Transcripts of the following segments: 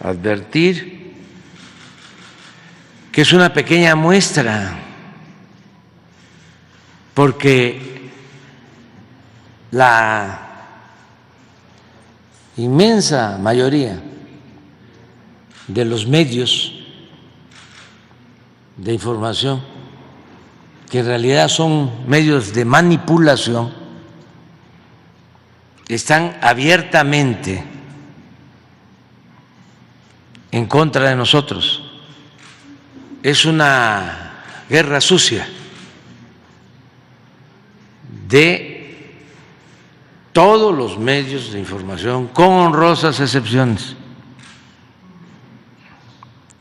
advertir que es una pequeña muestra, porque la inmensa mayoría de los medios de información, que en realidad son medios de manipulación, están abiertamente en contra de nosotros. Es una guerra sucia de todos los medios de información, con honrosas excepciones,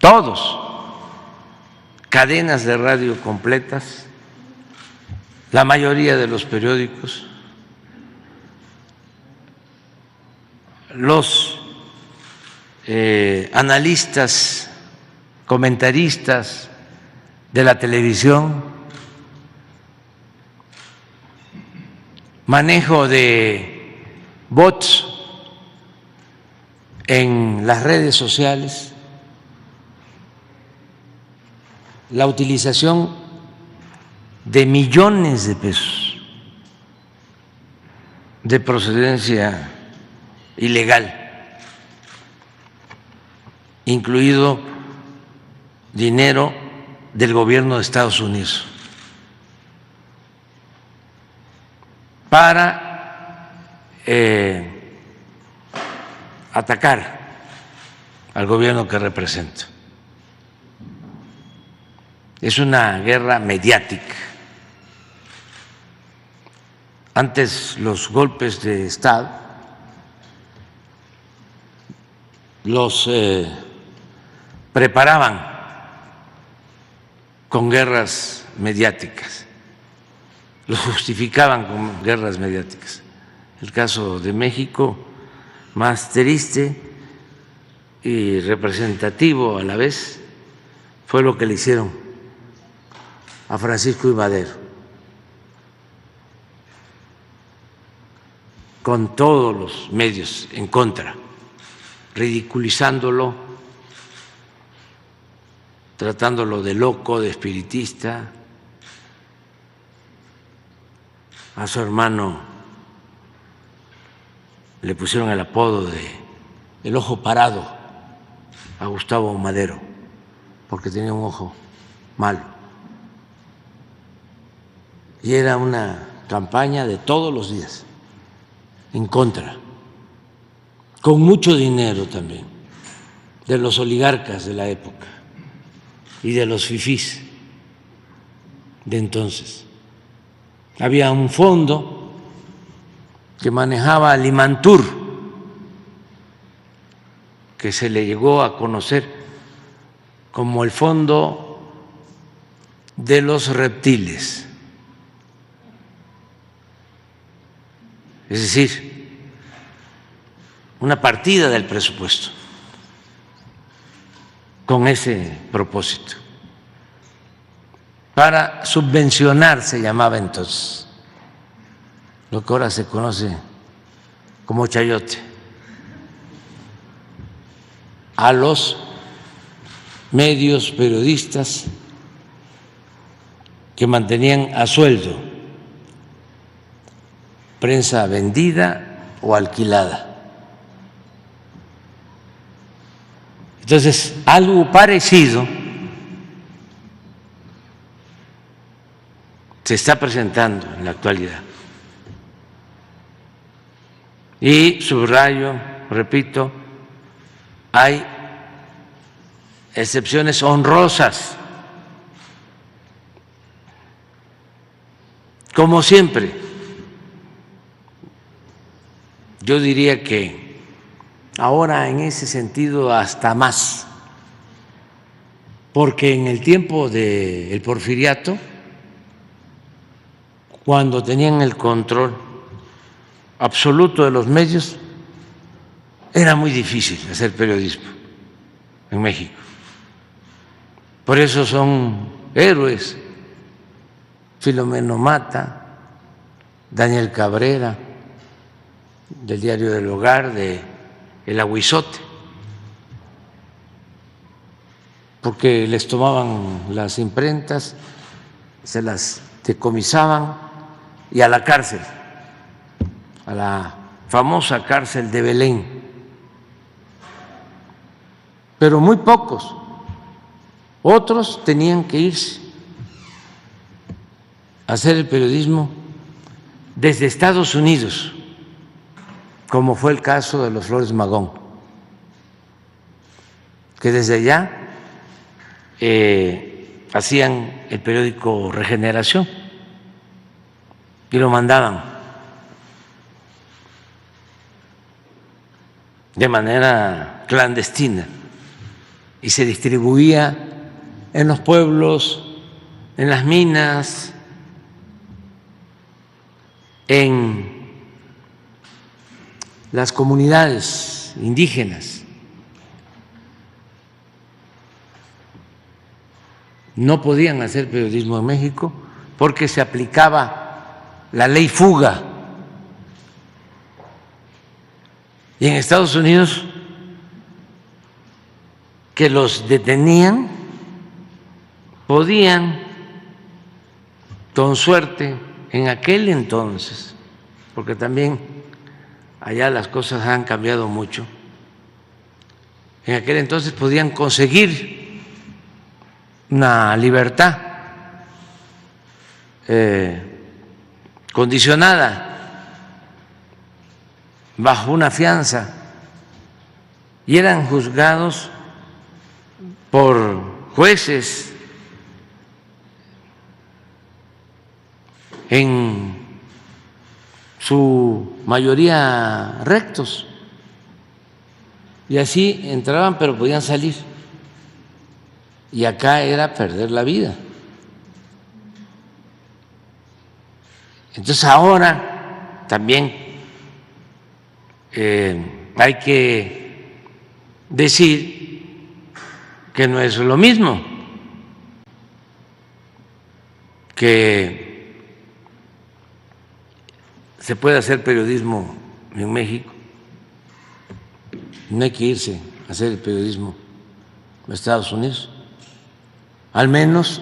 todos, cadenas de radio completas, la mayoría de los periódicos, los analistas, comentaristas de la televisión, manejo de bots en las redes sociales, la utilización de millones de pesos de procedencia ilegal, incluido dinero del gobierno de Estados Unidos, para atacar al gobierno que represento. Es una guerra mediática. Antes los golpes de Estado los preparaban con guerras mediáticas, los justificaban con guerras mediáticas. El caso de México, más triste y representativo a la vez, fue lo que le hicieron a Francisco I. Madero, con todos los medios en contra, ridiculizándolo, tratándolo de loco, de espiritista. A su hermano le pusieron el apodo de el ojo parado a Gustavo Madero, porque tenía un ojo malo. Y era una campaña de todos los días en contra, con mucho dinero también, de los oligarcas de la época y de los fifís de entonces. Había un fondo que manejaba Limantur, que se le llegó a conocer como el fondo de los reptiles. Es decir, una partida del presupuesto con ese propósito, para subvencionar, se llamaba entonces, lo que ahora se conoce como chayote, a los medios periodistas que mantenían a sueldo, prensa vendida o alquilada. Entonces, algo parecido se está presentando en la actualidad. Y subrayo, repito, hay excepciones honrosas, como siempre. Yo diría que ahora en ese sentido hasta más, porque en el tiempo del Porfiriato, cuando tenían el control absoluto de los medios, era muy difícil hacer periodismo en México. Por eso son héroes Filomeno Mata, Daniel Cabrera, del Diario del Hogar, de el aguizote, porque les tomaban las imprentas, se las decomisaban y a la cárcel, a la famosa cárcel de Belén. Pero muy pocos, otros tenían que irse a hacer el periodismo desde Estados Unidos, como fue el caso de los Flores Magón, que desde allá hacían el periódico Regeneración y lo mandaban de manera clandestina y se distribuía en los pueblos, en las minas, en las comunidades indígenas. No podían hacer periodismo en México porque se aplicaba la ley fuga. Y en Estados Unidos, que los detenían, podían, con suerte, en aquel entonces, porque también allá las cosas han cambiado mucho, en aquel entonces podían conseguir una libertad condicionada bajo una fianza y eran juzgados por jueces en su mayoría rectos, y así entraban pero podían salir, y acá era perder la vida. Entonces ahora también hay que decir que no es lo mismo, que se puede hacer periodismo en México, no hay que irse a hacer el periodismo a Estados Unidos, al menos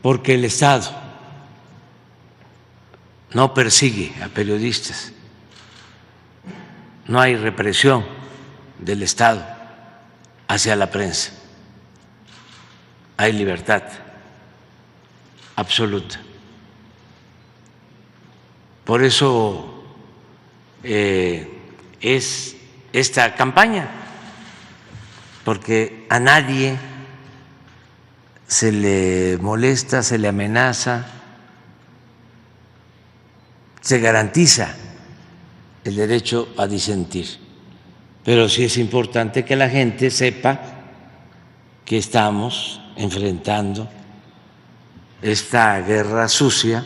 porque el Estado no persigue a periodistas, no hay represión del Estado hacia la prensa, hay libertad absoluta. Por eso es esta campaña, porque a nadie se le molesta, se le amenaza, se garantiza el derecho a disentir. Pero sí es importante que la gente sepa que estamos enfrentando esta guerra sucia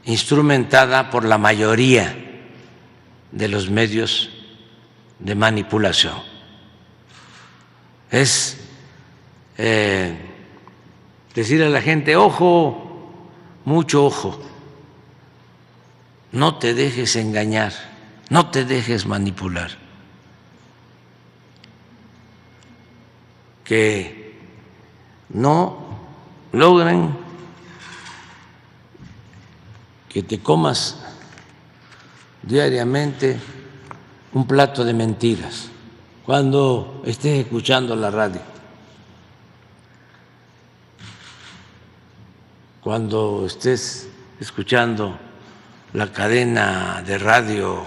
instrumentada por la mayoría de los medios de manipulación. Es decir a la gente, ojo, mucho ojo, no te dejes engañar, no te dejes manipular, que no logren que te comas diariamente un plato de mentiras cuando estés escuchando la radio, cuando estés escuchando la cadena de radio,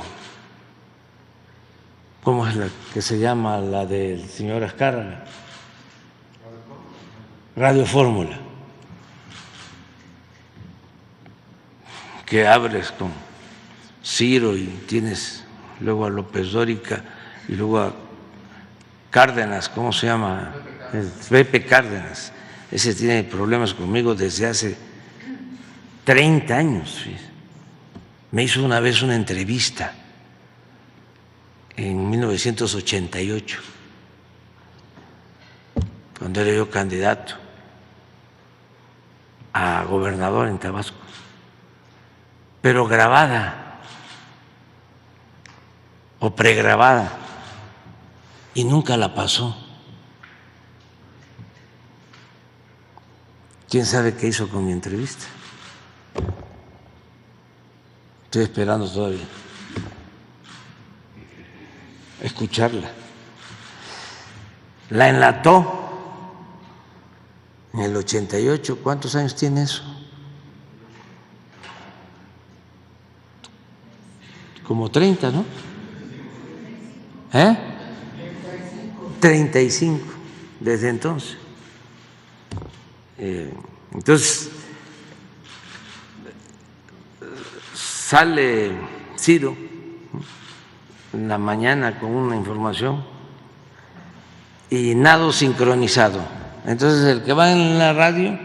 ¿cómo es la que se llama? La del señor Azcárraga, Radio Fórmula, que abres con Ciro y tienes luego a López Dóriga y luego a Cárdenas, ¿cómo se llama? El Pepe Cárdenas. Ese tiene problemas conmigo desde hace 30 años. Me hizo una vez una entrevista en 1988, cuando era yo candidato a gobernador en Tabasco, pero grabada. o pregrabada, y nunca la pasó. ¿Quién sabe qué hizo con mi entrevista? Estoy esperando todavía escucharla. La enlató en el 88. ¿Cuántos años tiene eso? Como 30, ¿no? 35 desde entonces. Entonces, sale Ciro en la mañana con una información y nada sincronizado. Entonces, el que va en la radio,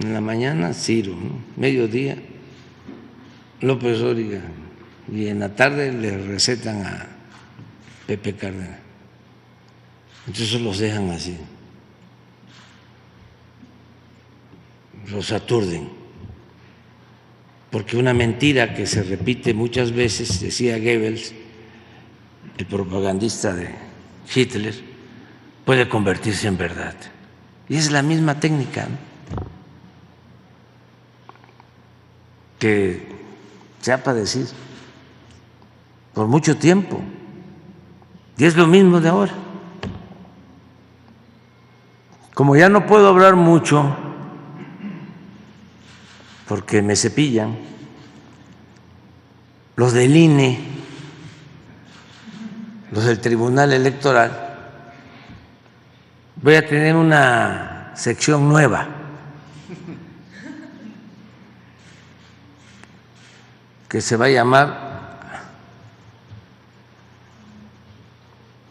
en la mañana, Ciro, ¿no? Mediodía, López Dóriga, y en la tarde le recetan a Pepe Cárdenas. Entonces los dejan así, los aturden, porque una mentira que se repite muchas veces, decía Goebbels, el propagandista de Hitler, puede convertirse en verdad. Y es la misma técnica, ¿no?, que se ha padecido por mucho tiempo, y es lo mismo de ahora. Como ya no puedo hablar mucho porque me cepillan, los del INE, los del Tribunal Electoral, voy a tener una sección nueva que se va a llamar,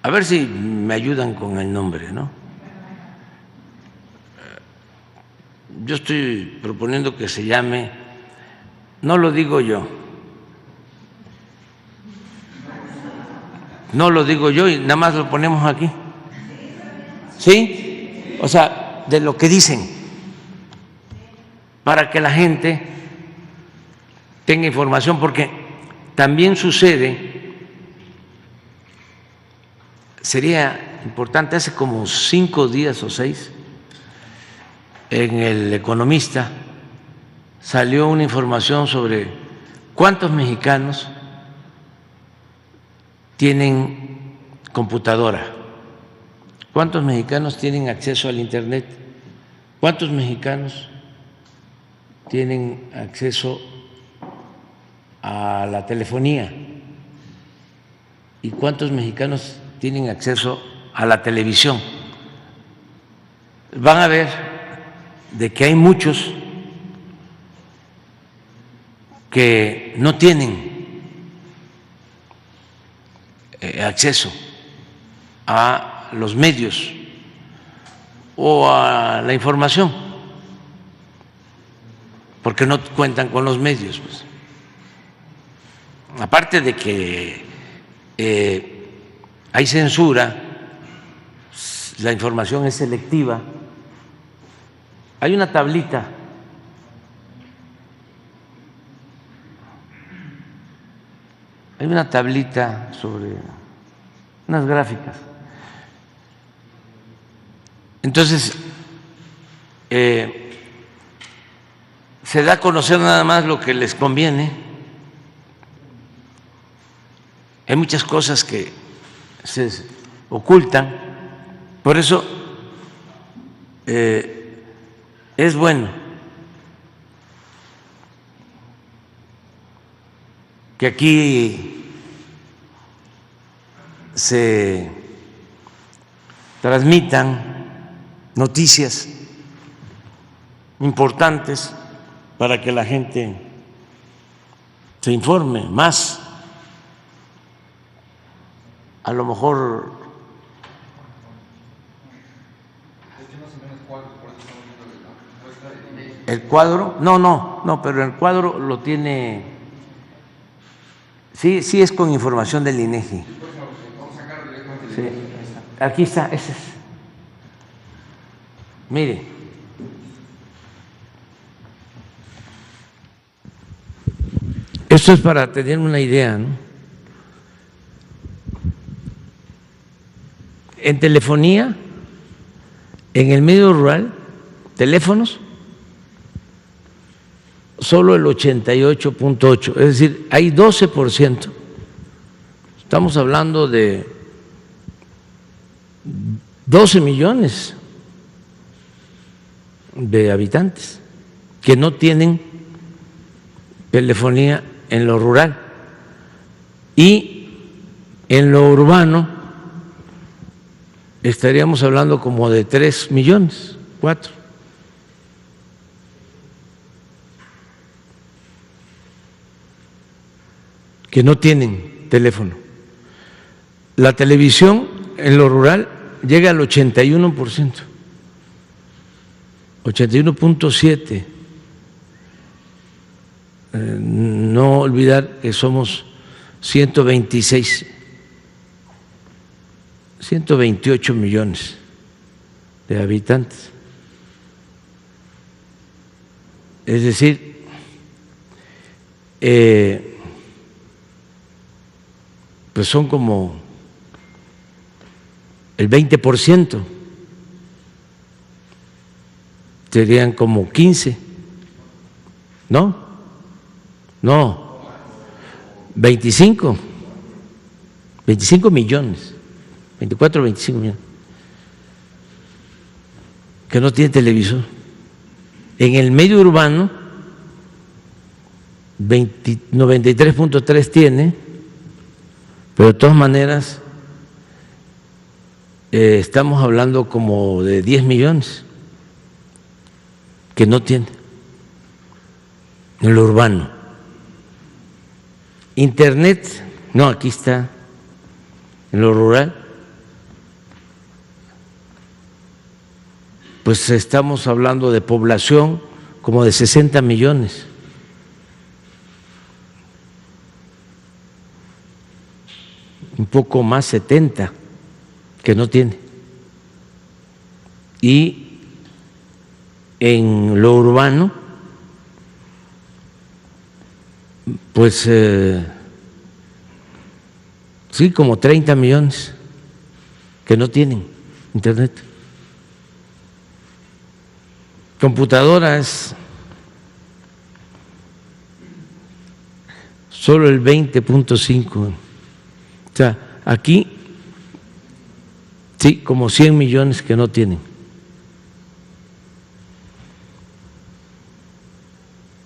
a ver si me ayudan con el nombre, ¿no? Yo estoy proponiendo que se llame, no lo digo yo, y nada más lo ponemos aquí, ¿sí? O sea, de lo que dicen, para que la gente tenga información, porque también sucede, sería importante, hace como 5 días o 6, en El Economista salió una información sobre cuántos mexicanos tienen computadora, cuántos mexicanos tienen acceso al Internet, cuántos mexicanos tienen acceso a la telefonía y cuántos mexicanos tienen acceso a la televisión. Van a ver de que hay muchos que no tienen acceso a los medios o a la información, porque no cuentan con los medios, pues. Aparte de que hay censura, la información es selectiva. Hay una tablita sobre unas gráficas. Entonces, se da a conocer nada más lo que les conviene. Hay muchas cosas que se ocultan, por eso es bueno que aquí se transmitan noticias importantes para que la gente se informe más. A lo mejor el cuadro, no, pero el cuadro lo tiene, sí es con información del INEGI. Sí, aquí está, ese es. Mire, esto es para tener una idea, ¿no?, En telefonía, en el medio rural, teléfonos, solo el 88.8, es decir, hay 12%. Estamos hablando de 12 millones de habitantes que no tienen telefonía en lo rural, y en lo urbano estaríamos hablando como de 3 millones, 4. Que no tienen teléfono. La televisión en lo rural llega al 81%, 81.7%. No olvidar que somos 128 millones de habitantes. Es decir, pues son como el 20%, serían como 15, ¿no? No, 25 millones, 24 o 25 millones, que no tienen televisor. En el medio urbano, 93.3 tiene, pero de todas maneras estamos hablando como de 10 millones que no tienen en lo urbano. Internet, no, aquí está, en lo rural, pues estamos hablando de población como de 60 millones. Un poco más, 70, que no tiene. Y en lo urbano, pues sí, como 30 millones que no tienen internet. Computadoras, solo el 20.5. O sea, aquí sí, como 100 millones que no tienen.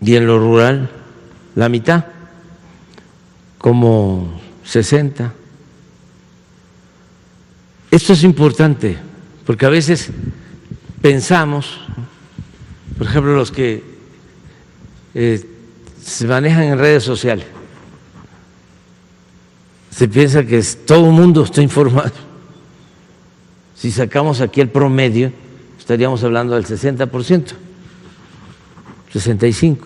Y en lo rural, la mitad, como 60. Esto es importante, porque a veces pensamos, por ejemplo, los que se manejan en redes sociales, se piensa que todo el mundo está informado. Si sacamos aquí el promedio, estaríamos hablando del 60%, 65%,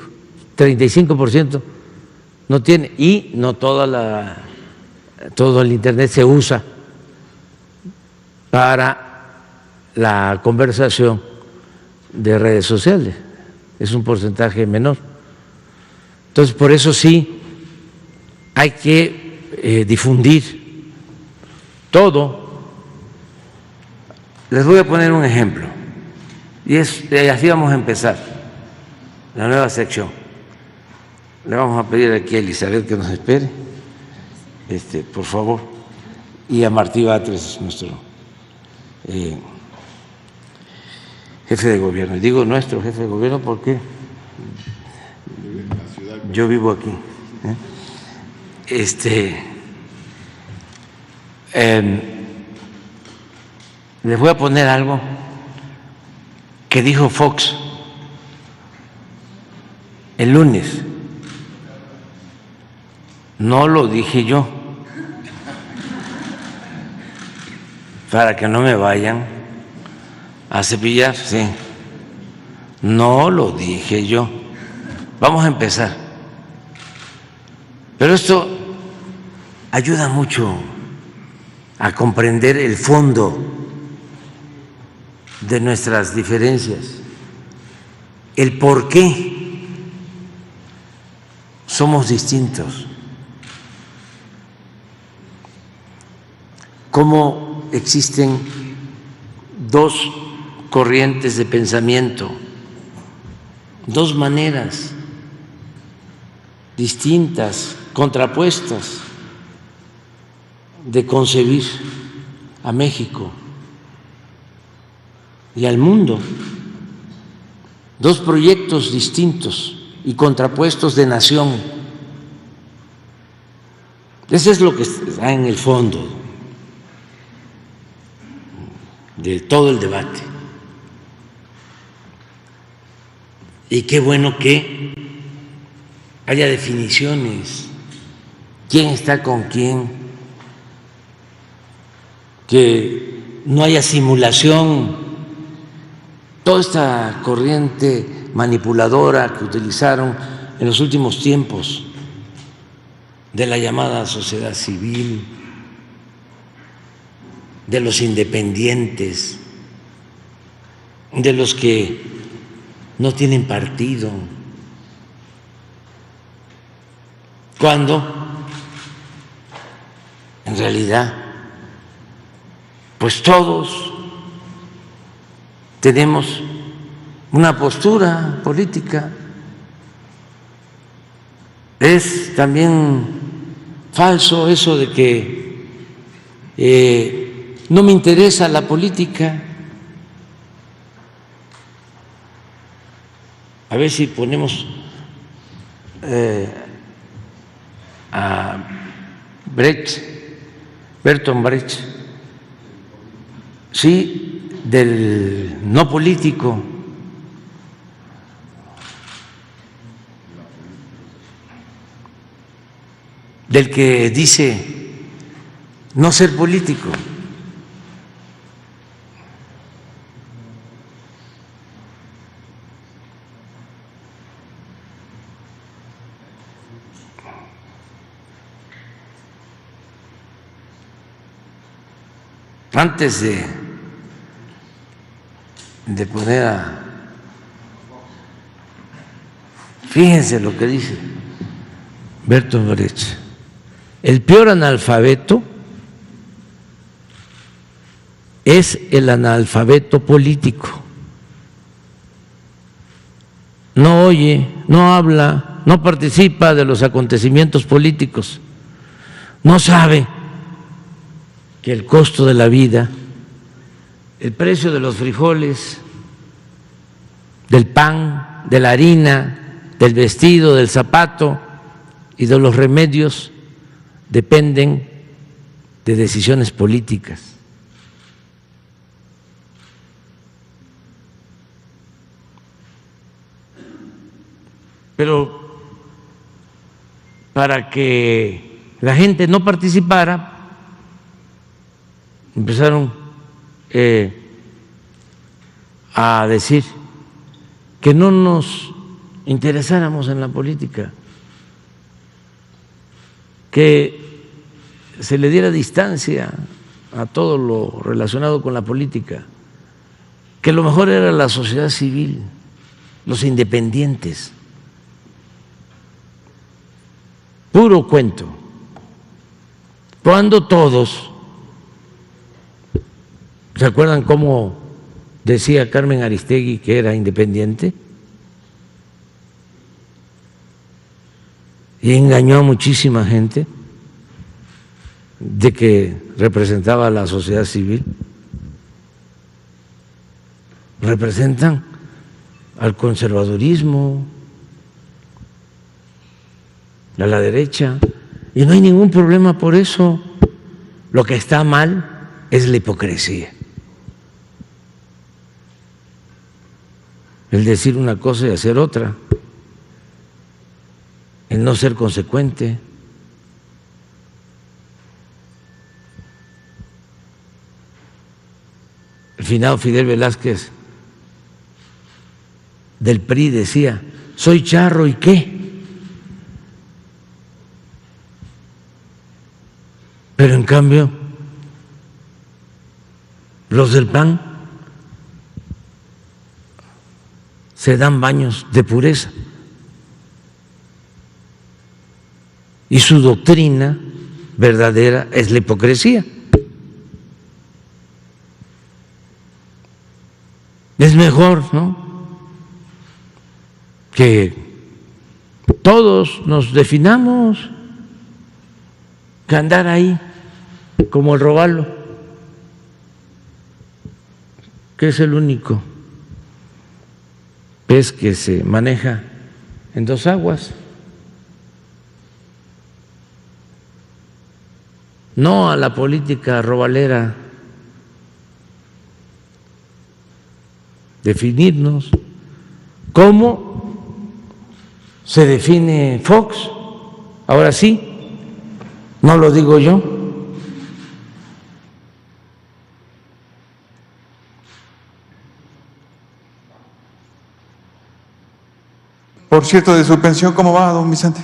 35% no tiene, y no todo el Internet se usa para la conversación de redes sociales, es un porcentaje menor. Entonces, por eso sí hay que difundir todo. Les voy a poner un ejemplo, y así vamos a empezar la nueva sección. Le vamos a pedir aquí a Elizabeth que nos espere, por favor, y a Martí Batres, nuestro jefe de gobierno. Y digo nuestro jefe de gobierno porque yo vivo aquí. Les voy a poner algo que dijo Fox el lunes. No lo dije yo, para que no me vayan a cepillar, sí. No lo dije yo. Vamos a empezar. Pero esto ayuda mucho a comprender el fondo de nuestras diferencias, el por qué somos distintos. Como existen dos corrientes de pensamiento, dos maneras distintas, contrapuestas de concebir a México y al mundo, dos proyectos distintos y contrapuestos de nación. Eso es lo que está en el fondo de todo el debate. Y qué bueno que haya definiciones, quién está con quién, que no haya simulación, toda esta corriente manipuladora que utilizaron en los últimos tiempos de la llamada sociedad civil, de los independientes, de los que no tienen partido, cuando en realidad pues todos tenemos una postura política. Es también falso eso de que no me interesa la política. A ver si ponemos a Bertolt Brecht, sí, del no político. Del que dice no ser político. Antes de poner a... Fíjense lo que dice Bertolt Brecht. El peor analfabeto es el analfabeto político. No oye, no habla, no participa de los acontecimientos políticos, no sabe que el costo de la vida, el precio de los frijoles, del pan, de la harina, del vestido, del zapato y de los remedios dependen de decisiones políticas. Pero para que la gente no participara, empezaron a decir que no nos interesáramos en la política, que se le diera distancia a todo lo relacionado con la política, que lo mejor era la sociedad civil, los independientes. Puro cuento. Cuando todos, ¿se acuerdan cómo decía Carmen Aristegui que era independiente? Y engañó a muchísima gente de que representaba a la sociedad civil. Representan al conservadurismo, a la derecha, y no hay ningún problema por eso. Lo que está mal es la hipocresía. El decir una cosa y hacer otra, el no ser consecuente. El finado Fidel Velázquez del PRI decía: soy charro, ¿y qué? Pero en cambio los del PAN se dan baños de pureza y su doctrina verdadera es la hipocresía. es mejor, ¿no?, que todos nos definamos, que andar ahí como el robalo, que es el único pez que se maneja en dos aguas. No a la política robalera, definirnos. ¿Cómo se define Fox? Ahora sí, no lo digo yo. Por cierto, de su pensión, ¿cómo va, don Vicente?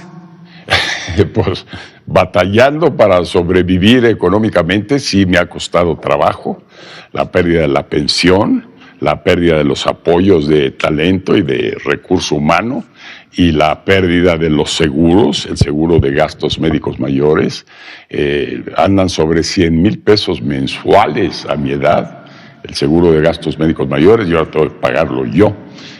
Pues batallando para sobrevivir económicamente. Sí me ha costado trabajo, la pérdida de la pensión, la pérdida de los apoyos de talento y de recurso humano y la pérdida de los seguros, el seguro de gastos médicos mayores. Andan sobre 100,000 pesos mensuales a mi edad, el seguro de gastos médicos mayores, yo ahora tengo que pagarlo yo.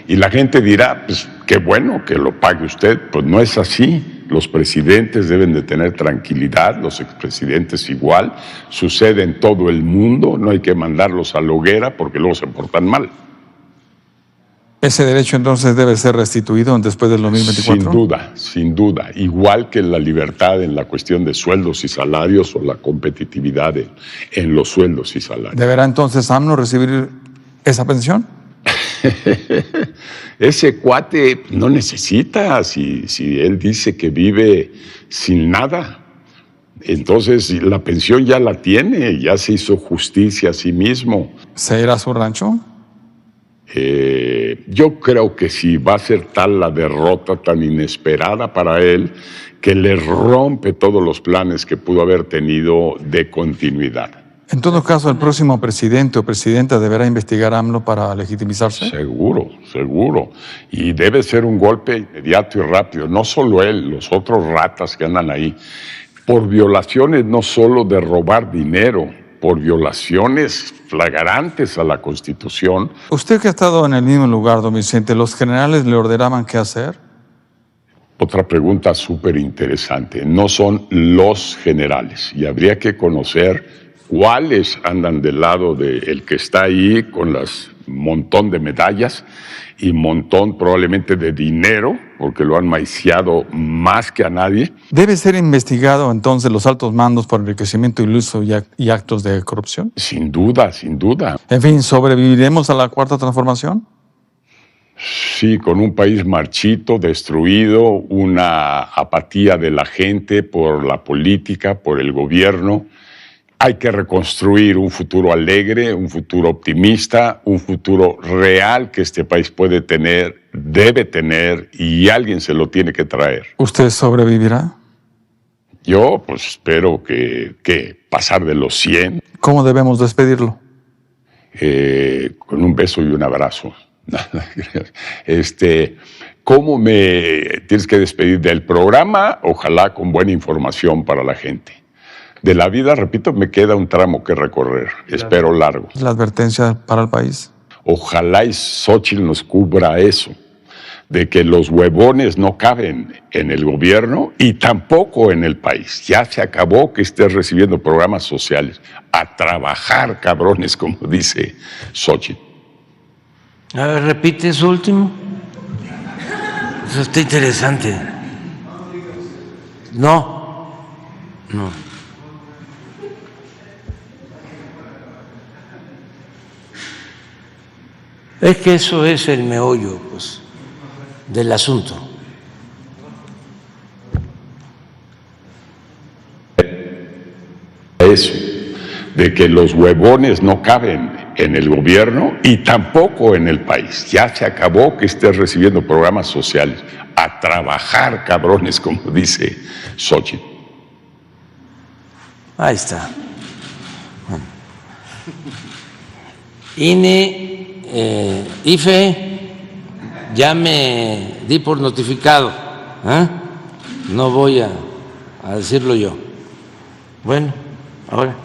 Y la gente dirá, pues qué bueno que lo pague usted. Pues no es así. Los presidentes deben de tener tranquilidad, los expresidentes igual. Sucede en todo el mundo, no hay que mandarlos a la hoguera porque luego se portan mal. ¿Ese derecho entonces debe ser restituido después del 2024? Sin duda. Igual que la libertad en la cuestión de sueldos y salarios o la competitividad en los sueldos y salarios. ¿Deberá entonces AMLO recibir esa pensión? Ese cuate no necesita, si él dice que vive sin nada, entonces la pensión ya la tiene, ya se hizo justicia a sí mismo. ¿Se irá a su rancho? Yo creo que sí, va a ser tal la derrota tan inesperada para él que le rompe todos los planes que pudo haber tenido de continuidad. En todo caso, ¿el próximo presidente o presidenta deberá investigar a AMLO para legitimizarse? Seguro. Y debe ser un golpe inmediato y rápido. No solo él, los otros ratas que andan ahí. Por violaciones no solo de robar dinero, por violaciones flagrantes a la Constitución. Usted que ha estado en el mismo lugar, don Vicente, ¿los generales le ordenaban qué hacer? Otra pregunta súper interesante. No son los generales y habría que conocer cuáles andan del lado del que está ahí con las montón de medallas y montón probablemente de dinero, porque lo han maiciado más que a nadie. ¿Debe ser investigado entonces los altos mandos por enriquecimiento iluso y actos de corrupción? Sin duda. En fin, ¿sobreviviremos a la cuarta transformación? Sí, con un país marchito, destruido, una apatía de la gente por la política, por el gobierno. Hay que reconstruir un futuro alegre, un futuro optimista, un futuro real que este país puede tener, debe tener, y alguien se lo tiene que traer. ¿Usted sobrevivirá? Yo, pues, espero que pasar de los 100. ¿Cómo debemos despedirlo? Con un beso y un abrazo. ¿Cómo me tienes que despedir del programa? Ojalá con buena información para la gente. De la vida, repito, me queda un tramo que recorrer, espero largo. ¿La advertencia para el país? Ojalá y Xóchitl nos cubra eso, de que los huevones no caben en el gobierno y tampoco en el país. Ya se acabó que estés recibiendo programas sociales. A trabajar, cabrones, como dice Xóchitl. A ver, repite eso último. Eso está interesante. No. Es que eso es el meollo, pues, del asunto. Eso, de que los huevones no caben en el gobierno y tampoco en el país. Ya se acabó que estés recibiendo programas sociales. A trabajar, cabrones, como dice Xóchitl. Ahí está. Bueno. INE, IFE, ya me di por notificado. No voy a decirlo yo. Bueno, ahora.